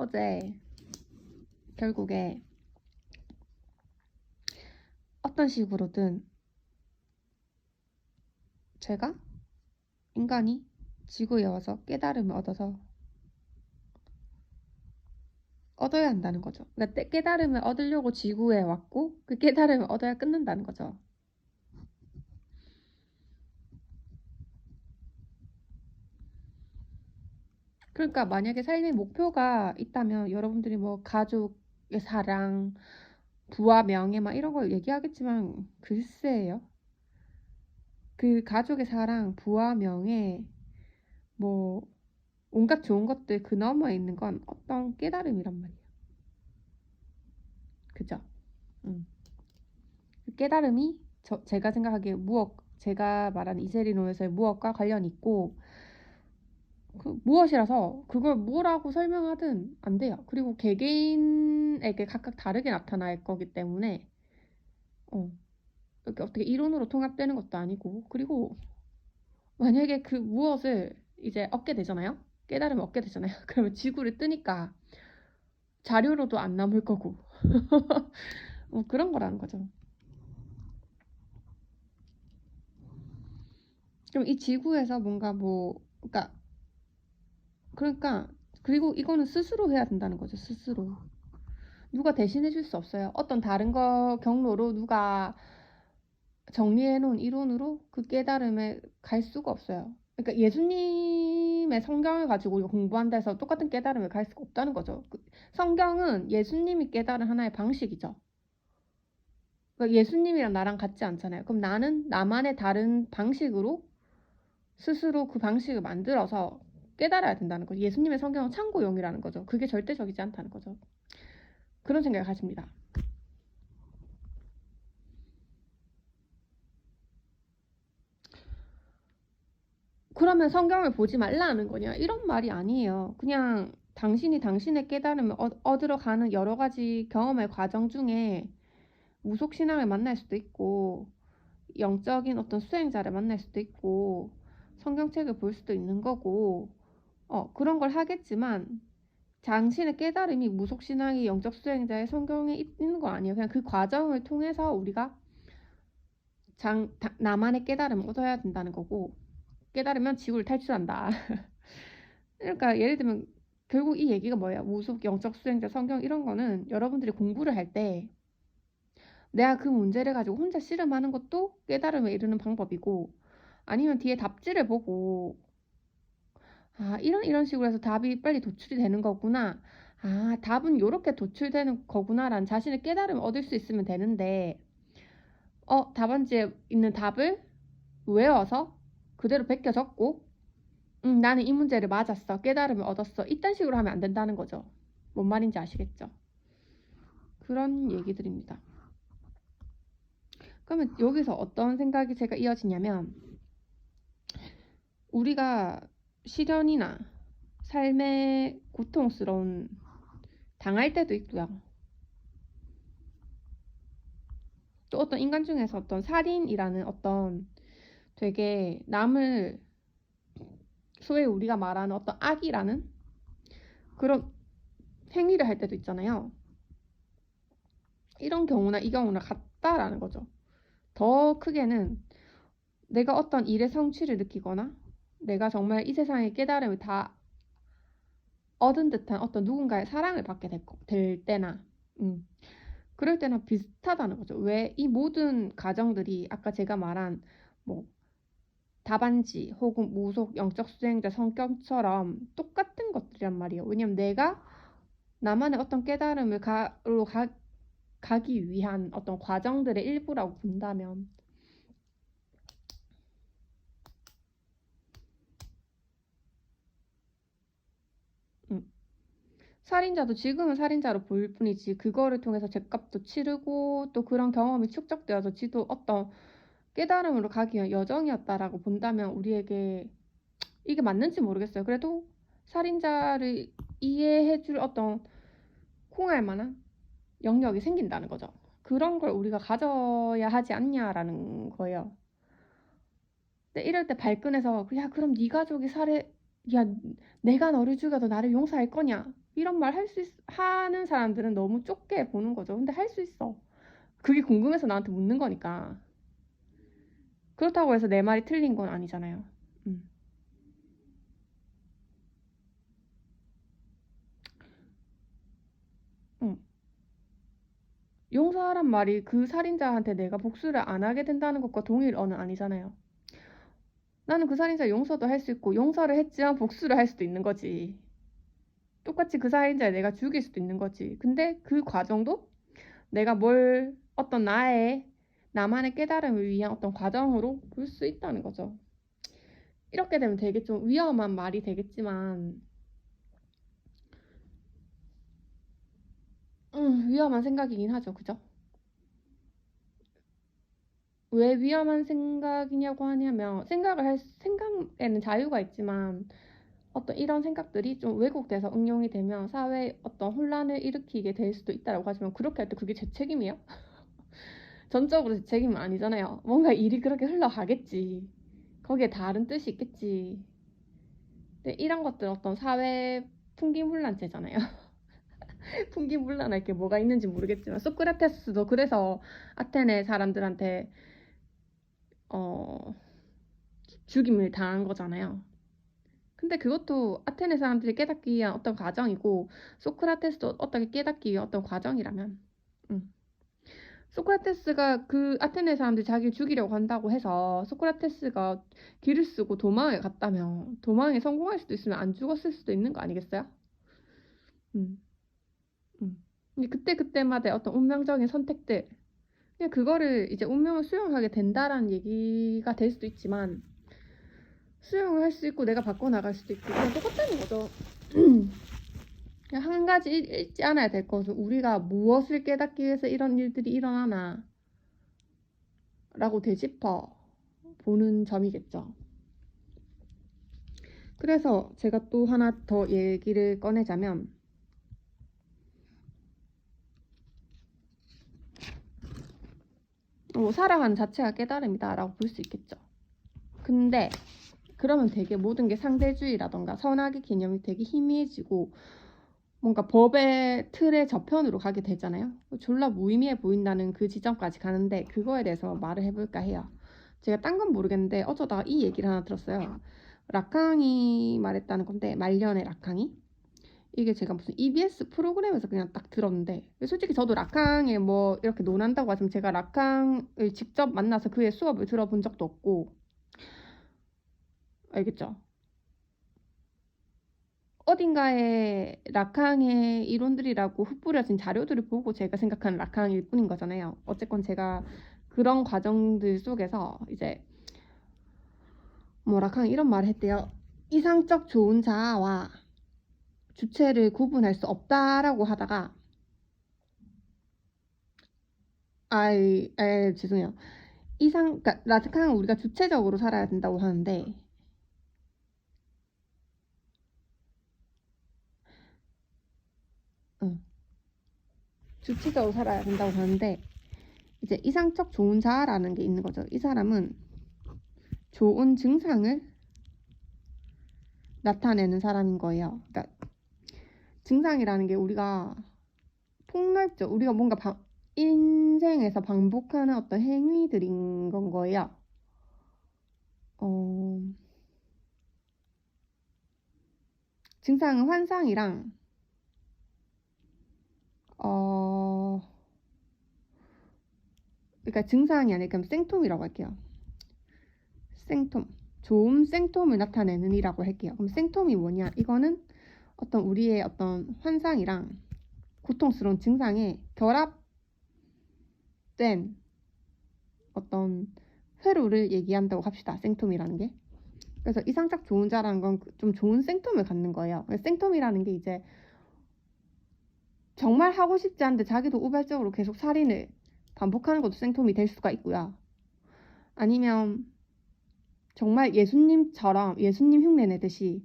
어제 결국에 어떤 식으로든 제가 인간이 지구에 와서 깨달음을 얻어야 한다는 거죠. 그러니까 깨달음을 얻으려고 지구에 왔고 그 깨달음을 얻어야 끝난다는 거죠. 그러니까 만약에 삶의 목표가 있다면 여러분들이 뭐 가족의 사랑, 부와 명예 막 이런 걸 얘기하겠지만 글쎄요. 그 가족의 사랑, 부와 명예, 뭐 온갖 좋은 것들 그 너머에 있는 건 어떤 깨달음이란 말이에요. 그죠? 그 깨달음이 제가 생각하기에 제가 말한 이세리론에서의 무엇과 관련이 있고 그 무엇이라서 그걸 뭐라고 설명하든 안 돼요. 그리고 개개인에게 각각 다르게 나타날 거기 때문에 이렇게 어떻게 이론으로 통합되는 것도 아니고 그리고 만약에 그 무엇을 이제 얻게 되잖아요. 깨달음을 얻게 되잖아요. 그러면 지구를 뜨니까 자료로도 안 남을 거고 그런 거라는 거죠. 그럼 이 지구에서 뭔가 그러니까 그리고 이거는 스스로 해야 된다는 거죠. 스스로. 누가 대신해 줄 수 없어요. 어떤 다른 경로로 누가 정리해 놓은 이론으로 그 깨달음에 갈 수가 없어요. 그러니까 예수님의 성경을 가지고 우리가 공부한다 해서 똑같은 깨달음을 갈 수가 없다는 거죠. 성경은 예수님이 깨달은 하나의 방식이죠. 그러니까 예수님이랑 나랑 같지 않잖아요. 그럼 나는 나만의 다른 방식으로 스스로 그 방식을 만들어서 깨달아야 된다는 거죠. 예수님의 성경은 참고용이라는 거죠. 그게 절대적이지 않다는 거죠. 그런 생각을 가집니다. 그러면 성경을 보지 말라는 거냐? 이런 말이 아니에요. 그냥 당신이 당신의 깨달음을 얻으러 가는 여러 가지 경험의 과정 중에 무속신앙을 만날 수도 있고 영적인 어떤 수행자를 만날 수도 있고 성경책을 볼 수도 있는 거고 그런 걸 하겠지만 당신의 깨달음이 무속신앙이 영적 수행자의 성경에 있는 거 아니에요. 그냥 그 과정을 통해서 우리가 나만의 깨달음을 얻어야 된다는 거고 깨달으면 지구를 탈출한다. 그러니까 예를 들면 결국 이 얘기가 뭐예요? 무속, 영적 수행자, 성경 이런 거는 여러분들이 공부를 할 때 내가 그 문제를 가지고 혼자 씨름하는 것도 깨달음에 이르는 방법이고 아니면 뒤에 답지를 보고 이런 식으로 해서 답이 빨리 도출이 되는 거구나. 답은 이렇게 도출되는 거구나라는 자신의 깨달음을 얻을 수 있으면 되는데 답안지에 있는 답을 외워서 그대로 베껴 적고 나는 이 문제를 맞았어. 깨달음을 얻었어. 이딴 식으로 하면 안 된다는 거죠. 뭔 말인지 아시겠죠? 그런 얘기들입니다. 그러면 여기서 어떤 생각이 제가 이어지냐면 우리가 시련이나 삶의 고통스러운 당할 때도 있고요. 또 어떤 인간 중에서 어떤 살인이라는 어떤 되게 남을 소위 우리가 말하는 어떤 악이라는 그런 행위를 할 때도 있잖아요. 이런 경우나 이 경우나 같다라는 거죠. 더 크게는 내가 어떤 일의 성취를 느끼거나 내가 정말 이 세상의 깨달음을 다 얻은 듯한 어떤 누군가의 사랑을 받게 될 때나 그럴 때나 비슷하다는 거죠. 왜 이 모든 가정들이 아까 제가 말한 뭐 답안지 혹은 무속 영적 수행자 성격처럼 똑같은 것들이란 말이에요. 왜냐면 내가 나만의 어떤 깨달음을 가기 위한 어떤 과정들의 일부라고 본다면 살인자도 지금은 살인자로 보일 뿐이지 그거를 통해서 죗값도 치르고 또 그런 경험이 축적되어서 지도 어떤 깨달음으로 가기 위한 여정이었다라고 본다면 우리에게 이게 맞는지 모르겠어요. 그래도 살인자를 이해해줄 어떤 콩할 만한 영역이 생긴다는 거죠. 그런 걸 우리가 가져야 하지 않냐라는 거예요. 근데 이럴 때 발끈해서 야 그럼 네 가족이 야 내가 너를 죽여도 나를 용서할 거냐 이런 말 하는 사람들은 너무 좁게 보는 거죠. 근데 할 수 있어. 그게 궁금해서 나한테 묻는 거니까. 그렇다고 해서 내 말이 틀린 건 아니잖아요. 음. 응. 용서하란 말이 그 살인자한테 내가 복수를 안 하게 된다는 것과 동일어는 아니잖아요. 나는 그 살인자 용서도 할 수 있고 용서를 했지만 복수를 할 수도 있는 거지. 똑같이 그 살인자를 내가 죽일 수도 있는 거지. 근데 그 과정도 내가 어떤 나만의 깨달음을 위한 어떤 과정으로 볼 수 있다는 거죠. 이렇게 되면 되게 좀 위험한 말이 되겠지만, 위험한 생각이긴 하죠. 그죠? 왜 위험한 생각이냐고 하냐면, 생각에는 자유가 있지만, 어떤 이런 생각들이 좀 왜곡돼서 응용이 되면 사회에 어떤 혼란을 일으키게 될 수도 있다라고 하지만, 그렇게 할 때 그게 제 책임이에요? 전적으로 제 책임은 아니잖아요. 뭔가 일이 그렇게 흘러가겠지. 거기에 다른 뜻이 있겠지. 근데 이런 것들 어떤 사회 풍기문란죄잖아요. 풍기문란할 게 뭐가 있는지 모르겠지만 소크라테스도 그래서 아테네 사람들한테 어, 죽임을 당한 거잖아요. 근데 그것도 아테네 사람들이 깨닫기 위한 어떤 과정이고 소크라테스도 어떻게 깨닫기 위한 어떤 과정이라면 소크라테스가 그 아테네 사람들이 자기를 죽이려고 한다고 해서 소크라테스가 길을 쓰고 도망을 갔다면 도망에 성공할 수도 있으면 안 죽었을 수도 있는 거 아니겠어요? 음, 근데 그때그때마다 어떤 운명적인 선택들 그냥 그거를 이제 운명을 수용하게 된다라는 얘기가 될 수도 있지만 수용을 할 수 있고 내가 바꿔나갈 수도 있고 그냥 똑같다는 거죠. 그냥 한 가지 잊지 않아야 될 것은 우리가 무엇을 깨닫기 위해서 이런 일들이 일어나나 라고 되짚어 보는 점이겠죠. 그래서 제가 또 하나 더 얘기를 꺼내자면 살아가는 자체가 깨달음이다 라고 볼 수 있겠죠. 근데 그러면 되게 모든 게 상대주의라던가 선악의 개념이 되게 희미해지고 뭔가 법의 틀의 저편으로 가게 되잖아요. 졸라 무의미해 보인다는 그 지점까지 가는데 그거에 대해서 말을 해볼까 해요. 제가 딴 건 모르겠는데 어쩌다가 이 얘기를 하나 들었어요. 라캉이 말했다는 건데 말년의 라캉이 이게 제가 무슨 EBS 프로그램에서 그냥 딱 들었는데 솔직히 저도 라캉에 뭐 이렇게 논한다고 하지만 제가 라캉을 직접 만나서 그의 수업을 들어본 적도 없고 알겠죠? 어딘가에 라캉의 이론들이라고 흩뿌려진 자료들을 보고 제가 생각하는 라캉일 뿐인 거잖아요. 어쨌건 제가 그런 과정들 속에서 이제 뭐 라캉이 이런 말을 했대요. 이상적 좋은 자아와 주체를 구분할 수 없다라고 하다가 죄송해요. 그러니까 라칸은 우리가 주체적으로 살아야 된다고 하는데 주체적으로 살아야 된다고 하는데 이제 이상적 좋은 자아라는 게 있는 거죠. 이 사람은 좋은 증상을 나타내는 사람인 거예요. 그러니까 증상이라는 게 우리가 폭넓죠. 우리가 뭔가 인생에서 반복하는 어떤 행위들인 건 거예요. 증상은 환상이랑 그러니까 증상이 아니라 그럼 생톰이라고 할게요. 생톰. 좋은 생톰을 나타내는 이라고 할게요. 그럼 생톰이 뭐냐? 이거는 어떤 우리의 어떤 환상이랑 고통스러운 증상에 결합된 어떤 회로를 얘기한다고 합시다. 생톰이라는 게. 그래서 이상적 좋은 자라는 건 좀 좋은 생톰을 갖는 거예요. 생톰이라는 게 이제 정말 하고 싶지 않은데 자기도 우발적으로 계속 살인을 반복하는 것도 생톰이 될 수가 있고요. 아니면 정말 예수님처럼 예수님 흉내 내듯이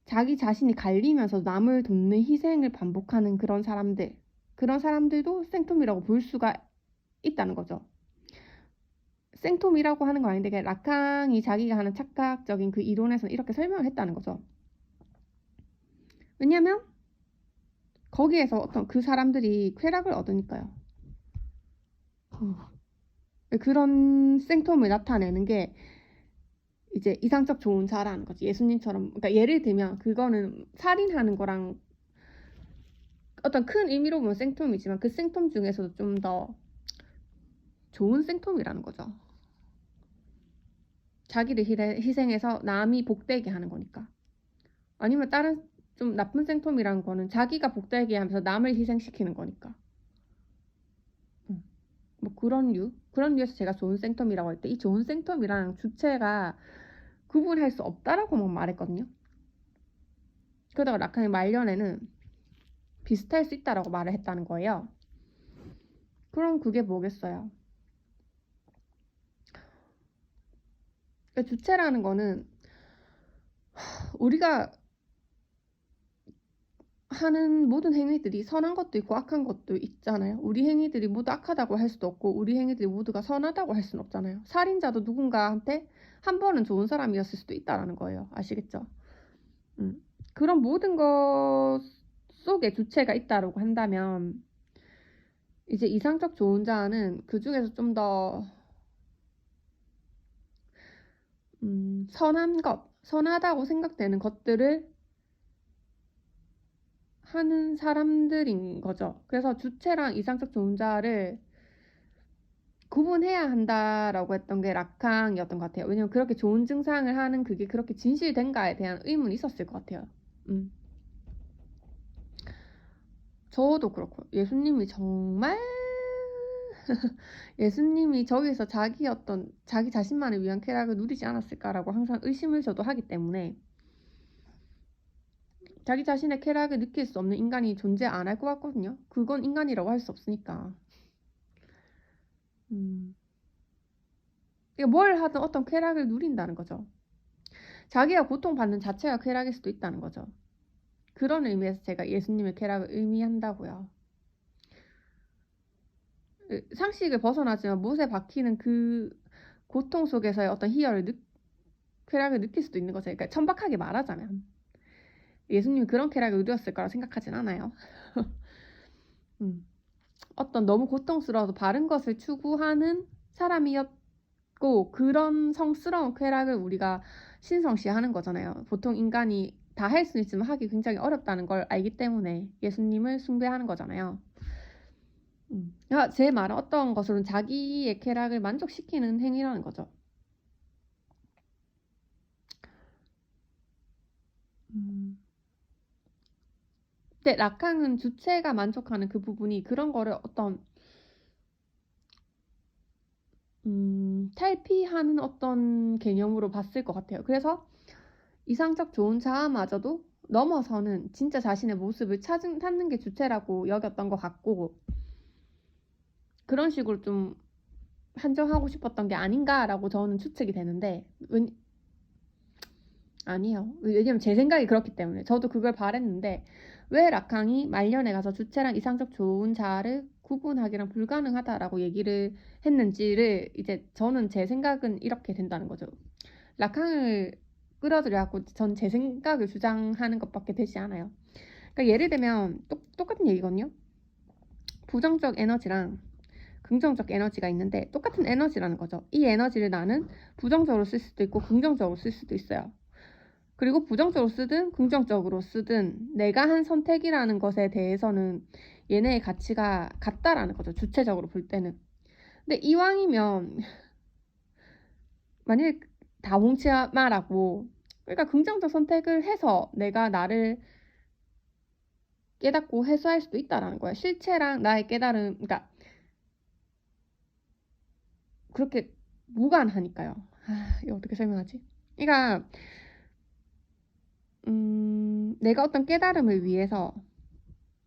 자기 자신이 갈리면서 남을 돕는 희생을 반복하는 그런 사람들도 생톰이라고 볼 수가 있다는 거죠. 생톰이라고 하는 거 아닌데 그냥 라캉이 자기가 하는 착각적인 그 이론에서는 이렇게 설명을 했다는 거죠. 왜냐면 거기에서 어떤 그 사람들이 쾌락을 얻으니까요. 그런 생텀을 나타내는 게 이제 이상적 좋은 자라는 거지. 예수님처럼. 그러니까 예를 들면 그거는 살인하는 거랑 어떤 큰 의미로 보면 생텀이지만 그 생텀 중에서도 좀 더 좋은 생텀이라는 거죠. 자기를 희생해서 남이 복되게 하는 거니까. 아니면 다른 좀 나쁜 생텀이라는 거는 자기가 복되게 하면서 남을 희생시키는 거니까. 뭐 그런 류에서 제가 좋은 생텀이라고 할 때 이 좋은 생텀이랑 주체가 구분할 수 없다라고 막 말했거든요. 그러다가 라칸이 말년에는 비슷할 수 있다라고 말을 했다는 거예요. 그럼 그게 뭐겠어요? 주체라는 거는 우리가 하는 모든 행위들이 선한 것도 있고 악한 것도 있잖아요. 우리 행위들이 모두 악하다고 할 수도 없고 우리 행위들이 모두가 선하다고 할 수는 없잖아요. 살인자도 누군가한테 한 번은 좋은 사람이었을 수도 있다라는 거예요. 아시겠죠? 그런 모든 것 속에 주체가 있다라고 한다면 이제 이상적 좋은 자는 그 중에서 좀 더 선한 것, 선하다고 생각되는 것들을 하는 사람들인 거죠. 그래서 주체랑 이상적 좋은 자를 구분해야 한다라고 했던 게 라캉이었던 것 같아요. 왜냐면 그렇게 좋은 증상을 하는 그게 그렇게 진실된가에 대한 의문이 있었을 것 같아요. 저도 그렇고 예수님이 정말 예수님이 저기서 자기 자신만을 위한 쾌락을 누리지 않았을까라고 항상 의심을 저도 하기 때문에 자기 자신의 쾌락을 느낄 수 없는 인간이 존재 안 할 것 같거든요. 그건 인간이라고 할 수 없으니까. 뭘 하든 어떤 쾌락을 누린다는 거죠. 자기가 고통받는 자체가 쾌락일 수도 있다는 거죠. 그런 의미에서 제가 예수님의 쾌락을 의미한다고요. 상식을 벗어나지만 못에 박히는 그 고통 속에서의 어떤 쾌락을 느낄 수도 있는 거죠. 그러니까 천박하게 말하자면 예수님이 그런 쾌락을 누렸을 거라 생각하진 않아요. 어떤 너무 고통스러워서 바른 것을 추구하는 사람이었고 그런 성스러운 쾌락을 우리가 신성시하는 거잖아요. 보통 인간이 다 할 수 있지만 하기 굉장히 어렵다는 걸 알기 때문에 예수님을 숭배하는 거잖아요. 제 말은 어떤 것으로는 자기의 쾌락을 만족시키는 행위라는 거죠. 근데 라캉은 주체가 만족하는 그 부분이 그런 거를 어떤 탈피하는 어떤 개념으로 봤을 것 같아요. 그래서 이상적 좋은 자아마저도 넘어서는 진짜 자신의 모습을 찾는 게 주체라고 여겼던 것 같고 그런 식으로 좀 한정하고 싶었던 게 아닌가라고 저는 추측이 되는데 아니에요. 왜냐면 제 생각이 그렇기 때문에 저도 그걸 바랬는데 왜 라캉이 말년에 가서 주체랑 이상적 좋은 자아를 구분하기랑 불가능하다라고 얘기를 했는지를 이제 저는 제 생각은 이렇게 된다는 거죠. 라캉을 끌어들여갖고 전 제 생각을 주장하는 것밖에 되지 않아요. 그러니까 예를 들면 똑같은 얘기거든요. 부정적 에너지랑 긍정적 에너지가 있는데 똑같은 에너지라는 거죠. 이 에너지를 나는 부정적으로 쓸 수도 있고 긍정적으로 쓸 수도 있어요. 그리고 부정적으로 쓰든 긍정적으로 쓰든 내가 한 선택이라는 것에 대해서는 얘네의 가치가 같다라는 거죠. 주체적으로 볼 때는. 근데 이왕이면 만약에 다 뭉치마라고 그러니까 긍정적 선택을 해서 내가 나를 깨닫고 해소할 수도 있다라는 거야. 실체랑 나의 깨달음, 그러니까 그렇게 무관하니까요. 이거 어떻게 설명하지? 그러니까 내가 어떤 깨달음을 위해서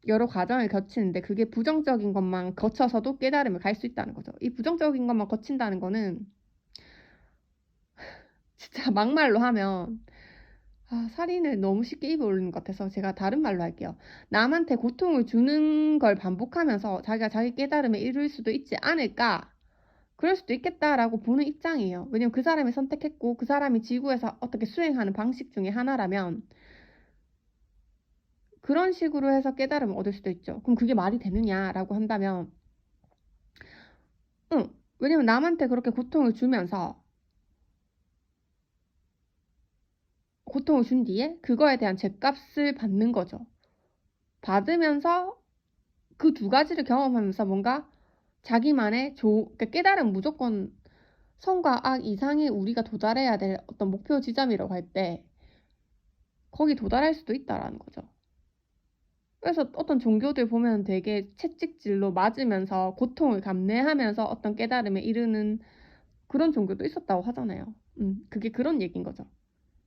여러 과정을 거치는데 그게 부정적인 것만 거쳐서도 깨달음을 갈 수 있다는 거죠. 이 부정적인 것만 거친다는 거는 진짜 막말로 하면 살인을 너무 쉽게 입에 올리는 것 같아서 제가 다른 말로 할게요. 남한테 고통을 주는 걸 반복하면서 자기가 자기 깨달음에 이를 수도 있지 않을까? 그럴 수도 있겠다라고 보는 입장이에요. 왜냐면 그 사람이 선택했고 그 사람이 지구에서 어떻게 수행하는 방식 중에 하나라면 그런 식으로 해서 깨달음을 얻을 수도 있죠. 그럼 그게 말이 되느냐라고 한다면, 응. 왜냐면 남한테 그렇게 고통을 주면서, 고통을 준 뒤에 그거에 대한 죗값을 받는 거죠. 받으면서 그 두 가지를 경험하면서 뭔가 자기만의 그러니까 깨달음 무조건 선과 악 이상의 우리가 도달해야 될 어떤 목표 지점이라고 할 때 거기 도달할 수도 있다라는 거죠. 그래서 어떤 종교들 보면 되게 채찍질로 맞으면서 고통을 감내하면서 어떤 깨달음에 이르는 그런 종교도 있었다고 하잖아요. 그게 그런 얘기인 거죠.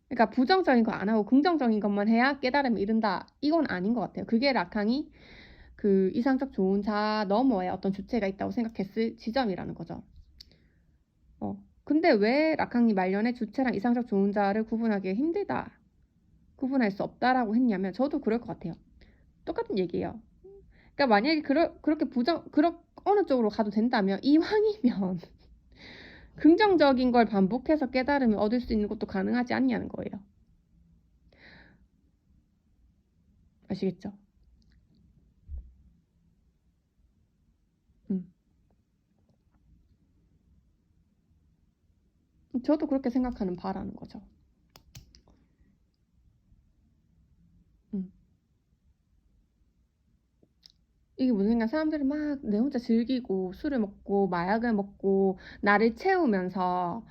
그러니까 부정적인 거 안 하고 긍정적인 것만 해야 깨달음에 이른다. 이건 아닌 것 같아요. 그게 라캉이 그 이상적 좋은 자 너머에 어떤 주체가 있다고 생각했을 지점이라는 거죠. 근데 왜 라캉이 말년에 주체랑 이상적 좋은 자를 구분하기 힘들다, 구분할 수 없다라고 했냐면 저도 그럴 것 같아요. 똑같은 얘기예요. 그러니까 만약에 그렇게 어느 쪽으로 가도 된다면 이왕이면 긍정적인 걸 반복해서 깨달음을 얻을 수 있는 것도 가능하지 않냐는 거예요. 아시겠죠? 저도 그렇게 생각하는 바라는 거죠. 이게 무슨 생각? 사람들이 막 내 혼자 즐기고 술을 먹고 마약을 먹고 나를 채우면서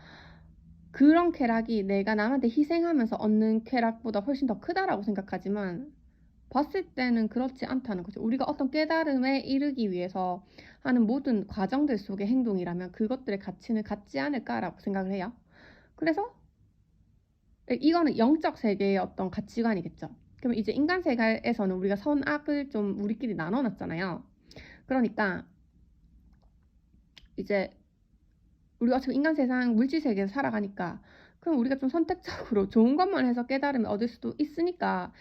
그런 쾌락이 내가 남한테 희생하면서 얻는 쾌락보다 훨씬 더 크다라고 생각하지만 봤을 때는 그렇지 않다는 거죠. 우리가 어떤 깨달음에 이르기 위해서 하는 모든 과정들 속의 행동이라면 그것들의 가치는 같지 않을까라고 생각을 해요. 그래서 이거는 영적 세계의 어떤 가치관이겠죠. 그럼 이제 인간 세계에서는 우리가 선악을 좀 우리끼리 나눠놨잖아요. 그러니까 이제 우리가 어차피 인간 세상 물질 세계에서 살아가니까 그럼 우리가 좀 선택적으로 좋은 것만 해서 깨달음을 얻을 수도 있으니까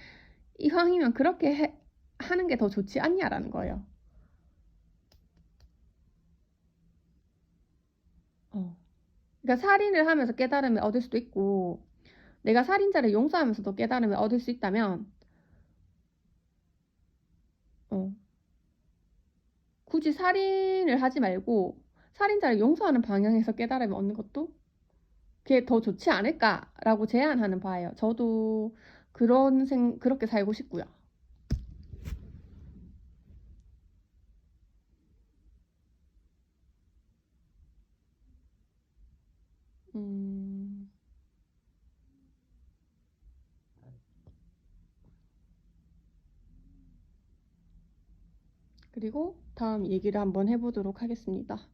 이왕이면 그렇게 하는 게 더 좋지 않냐라는 거예요. 그러니까 살인을 하면서 깨달음을 얻을 수도 있고 내가 살인자를 용서하면서도 깨달음을 얻을 수 있다면 굳이 살인을 하지 말고 살인자를 용서하는 방향에서 깨달음을 얻는 것도 그게 더 좋지 않을까라고 제안하는 바예요. 저도 그렇게 살고 싶고요. 음, 그리고 다음 얘기를 한번 해보도록 하겠습니다.